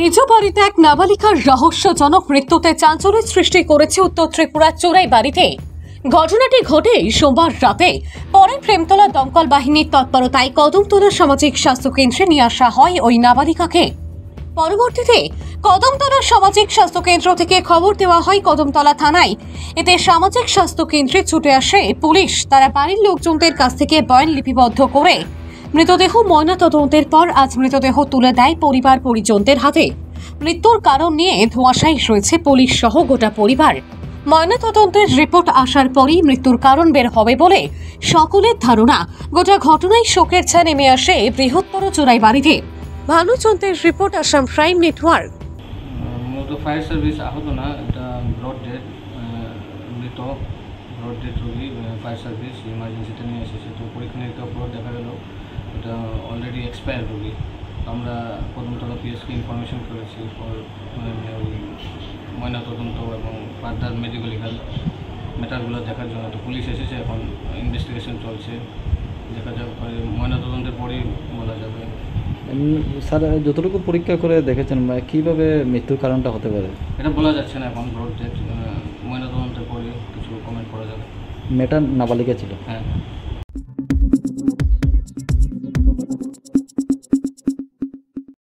নিজ বাড়িতে এক নাবালিকার রহস্যজনক মৃত্যুতে চাঞ্চল্যের সৃষ্টি করেছে উত্তর ত্রিপুরার চোরাই বাড়িতে। ঘটনাটি ঘটে সোমবার রাতে। পরে প্রেমতলা দমকল বাহিনীর তৎপরতায় কদমতলা সামাজিক স্বাস্থ্য কেন্দ্রে নিয়ে আসা হয় ওই নাবালিকাকে। পরবর্তীতে কদমতলা সামাজিক স্বাস্থ্য কেন্দ্র থেকে খবর দেওয়া হয় কদমতলা থানায়। এতে সামাজিক স্বাস্থ্য কেন্দ্রে ছুটে আসে পুলিশ। তারা বাড়ির লোকজনদের কাছ থেকে বয়ান লিপিবদ্ধ করে মৃতদেহ ময়নাতদন্তের পর আজ মৃতদেহ তুলে দেয় পরিবার পরিজনদের হাতে। মৃত্যুর কারণ নিয়ে ধোঁয়াশায় রয়েছে পুলিশ সহ গোটা পরিবার। ময়নাতদন্তের রিপোর্ট আসার পরই মৃত্যুর কারণ বের হবে বলে সকলের ধারণা। গোটা ঘটনায় শোকের ছায়া নেমে আসে বৃহত্তর চোরাই বাড়িতে। ভানুচন্দ্রের রিপোর্ট, আসাম প্রাইম নেটওয়ার্ক। মূলত ফায়ার সার্ভিস আহত না, এটা ব্রড ডেড মৃত ব্রড ডেড রোগী। ফায়ার সার্ভিস ইমার্জেন্সিতে নিয়ে এসেছে, তো পরীক্ষা নিরীক্ষার পর দেখা গেল এটা অলরেডি এক্সপায়ার রোগী। আমরা কদমতলা পিএসকে ইনফরমেশন করেছি ময়নাতদন্ত এবং ফার্দার মেডিকেল লিগাল ম্যাটারগুলো দেখার জন্য। তো পুলিশ এসেছে, এখন ইনভেস্টিগেশন চলছে, দেখা যাক ময়নাতদন্তের পরেই বলা যাবে। স্যার, যতটুকু পরীক্ষা করে দেখেছেন কীভাবে মৃত্যুর কারণটা হতে পারে এটা বলা যাচ্ছে না এখন। ব্রড ডেড ময়নাতদন্তের পরে কিছু কমেন্ট করা যাবে। মেয়েটা নাবালিকা ছিল। হ্যাঁ।